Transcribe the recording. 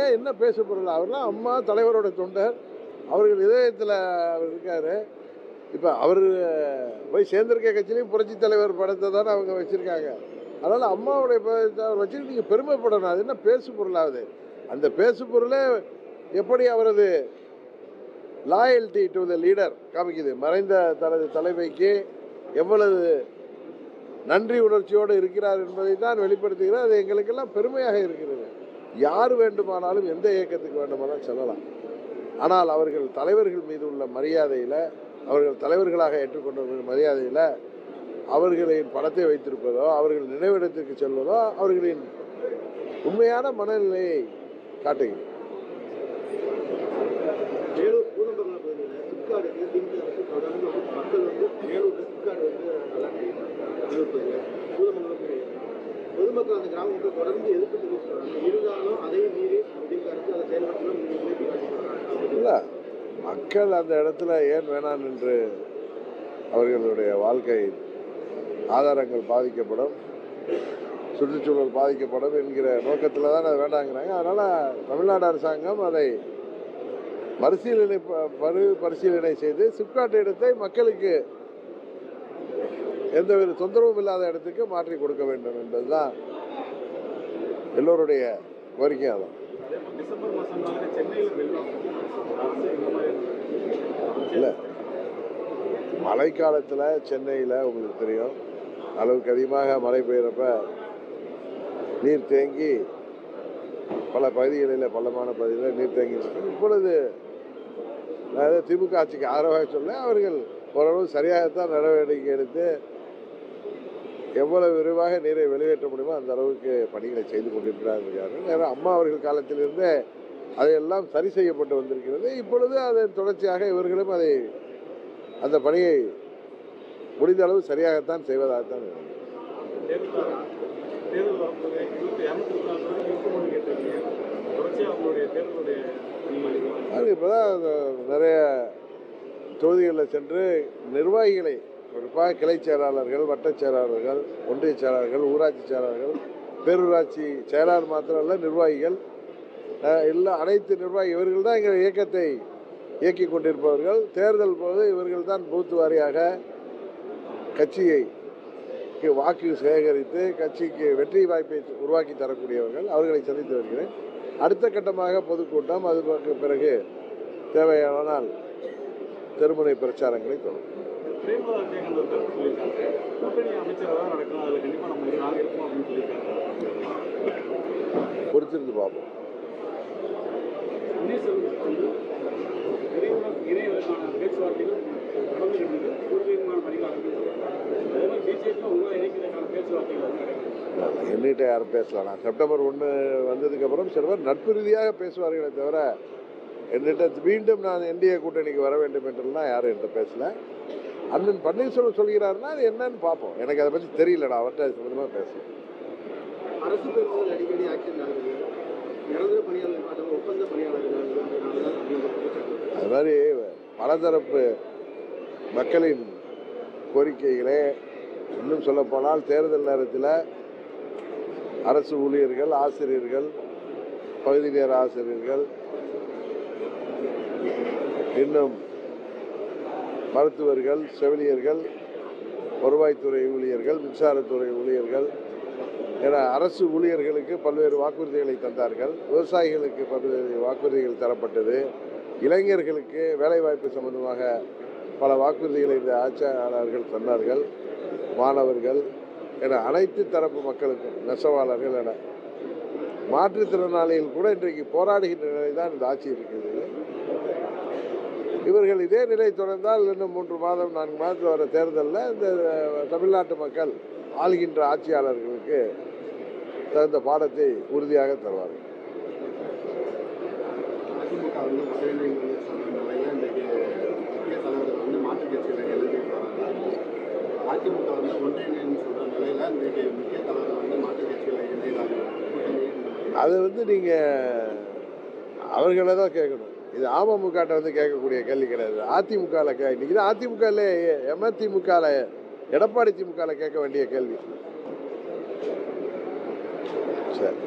ஏன் என்ன பேச போறல? அவர்லாம் அம்மா தலைவரோட தொண்டர், அவர்கள் இதயத்தில் அவர் இருக்காரு. இப்போ அவர் போய் சேர்ந்திருக்க கட்சியிலையும் புரட்சி தலைவர் படத்தை தானே அவங்க வச்சிருக்காங்க. அதனால அம்மாவுடைய வச்சுட்டு நீங்கள் பெருமைப்படணும். அது என்ன பேசு பொருளாகுது? அந்த பேசு பொருளே எப்படி அவரது லாயல்டி டு த லீடர் காமிக்குது. மறைந்த தனது தலைமைக்கு எவ்வளவு நன்றி உணர்ச்சியோடு இருக்கிறார் என்பதை தான் வெளிப்படுத்துகிறார். அது எங்களுக்கெல்லாம் பெருமையாக இருக்கிறது. யார் வேண்டுமானாலும் எந்த இயக்கத்துக்கு வேண்டுமானாலும் செல்லலாம். ஆனால் அவர்கள் தலைவர்கள் மீது உள்ள மரியாதையில், அவர்கள் தலைவர்களாக ஏற்றுக்கொண்ட மரியாதையில் அவர்களின் படத்தை வைத்திருப்பதோ, அவர்கள் நினைவிடத்திற்கு செல்வதோ அவர்களின் உண்மையான மனநிலையை காட்டுகிறது. பொதுமக்கள் அந்த கிராமத்தில் தொடர்ந்து எதிர்ப்பு தெரிவிக்கிறாங்க. இருந்தாலும் அதையும் மீறி அதை செயல்படுத்தணும். இல்லை, மக்கள் அந்த இடத்துல ஏன் வேணாம் என்று அவர்களுடைய வாழ்க்கை ஆதாரங்கள் பாதிக்கப்படும், சுற்றுச்சூழல் பாதிக்கப்படும் என்கிற நோக்கத்தில் தான் அதை வேண்டாங்கிறாங்க. அதனால் தமிழ்நாடு அரசாங்கம் அதை பரிசீலனை செய்து சிப்காட் இடத்தை மக்களுக்கு எந்தவித தொந்தரவும் இல்லாத இடத்துக்கு மாற்றி கொடுக்க வேண்டும் என்பதுதான் எல்லோருடைய கோரிக்கையாக தான். இல்லை, மழைக்காலத்தில் சென்னையில் உங்களுக்கு தெரியும், அளவுக்கு அதிகமாக மழை பெய்கிறப்ப நீர் தேங்கி பல பகுதிகளில், பள்ளமான பகுதிகளில் நீர் தேங்கி. இப்பொழுது திமுக ஆட்சிக்கு ஆதரவாக சொல்ல அவர்கள் ஓரளவு சரியாகத்தான் நடவடிக்கை எடுத்து எவ்வளவு விரைவாக நீரை வெளியேற்ற முடியுமோ அந்த அளவுக்கு பணிகளை செய்து கொண்டிருக்கிறார்கள். அம்மா அவர்கள் காலத்திலிருந்தே அதையெல்லாம் சரி செய்யப்பட்டு வந்திருக்கிறது. இப்பொழுது அதன் தொடர்ச்சியாக இவர்களும் அந்த பணியை முடிந்த அளவு சரியாகத்தான் செய்வதாகத்தான். இப்போதான் நிறைய தொகுதிகளில் சென்று நிர்வாகிகளை, குறிப்பாக கிளை செயலாளர்கள், வட்டச் செயலாளர்கள், ஒன்றிய செயலாளர்கள், ஊராட்சி செயலாளர்கள், பேரூராட்சி செயலாளர் மாத்திரமல்ல, நிர்வாகிகள் எல்லாம், அனைத்து நிர்வாகி இவர்கள் தான் எங்கள் இயக்கத்தை இயக்கி கொண்டிருப்பவர்கள். தேர்தல் போது இவர்கள் தான் பூத்து வாரியாக கட்சியை வாக்கு சேகரித்து கட்சிக்கு வெற்றி வாய்ப்பை உருவாக்கி தரக்கூடியவர்கள். அவர்களை சந்தித்து வருகிறேன். அடுத்த கட்டமாக பொதுக்கூட்டம், அதுக்கு பிறகு தேவையானால் தெருமுனை பிரச்சாரங்களை தொடரும். பொறுத்திருந்து பார்ப்போம். என்கிட்ட யாரும் பேசலாம். நான் செப்டம்பர் 1 வந்ததுக்கப்புறம் சில பேர் நட்பு ரீதியாக பேசுவார்களே தவிர என்கிட்ட மீண்டும் நான் என்டிஏ கூட்டணிக்கு வர வேண்டும் என்றெல்லாம் யாரும் என்கிட்ட பேசல. அண்ணன் பன்னீர்செல்வம் சொல்கிறாருன்னா அது என்னன்னு பார்ப்போம். எனக்கு அதை பற்றி தெரியலடா, அவர்கிட்ட அது சம்பந்தமாக பேசலாம். அரசு பேருந்துகள் அடிக்கடி ஆக்சிடென்ட் ஆகுது, நிரந்தர பணியாளர்கள், ஒப்பந்த பணியாளர்கள், அது மாதிரி பலதரப்பு மக்களின் கோரிக்கைகளே. இன்னும் சொல்லப்போனால் தேர்தல் நேரத்தில் அரசு ஊழியர்கள், ஆசிரியர்கள், பகுதி நேர ஆசிரியர்கள், இன்னும் மருத்துவர்கள், செவிலியர்கள், வருவாய்த்துறை ஊழியர்கள், மின்சாரத்துறை ஊழியர்கள் என அரசு ஊழியர்களுக்கு பல்வேறு வாக்குறுதிகளை தந்தார்கள். விவசாயிகளுக்கு பல்வேறு வாக்குறுதிகள் தரப்பட்டது. இளைஞர்களுக்கு வேலைவாய்ப்பு சம்பந்தமாக பல வாக்குறுதிகளை இந்த ஆட்சியாளர்கள் சொன்னார்கள். மாணவர்கள் என அனைத்து தரப்பு மக்களுக்கும், நெசவாளர்கள் என மாற்றுத்திறனாளிகள் கூட இன்றைக்கு போராடுகின்ற நிலை தான் இந்த ஆட்சி இருக்கிறது. இவர்கள் இதே நிலை தொடர்ந்தால் இன்னும் 3 மாதம் 4 மாதத்தில் வர தேர்தலில் இந்த தமிழ்நாட்டு மக்கள் ஆளுகின்ற ஆட்சியாளர்களுக்கு தகுந்த பாடத்தை உறுதியாக தருவார்கள். அது நீங்கள் அவர்களை தான் கேட்கணும். இது அமமுகட்ட கேட்கக்கூடிய கேள்வி கிடையாது. அதிமுகவில் இன்னைக்கு தான் அதிமுகவில் எம்திமுகவில் எடப்பாடி திமுகவில் கேட்க வேண்டிய கேள்வி. சரி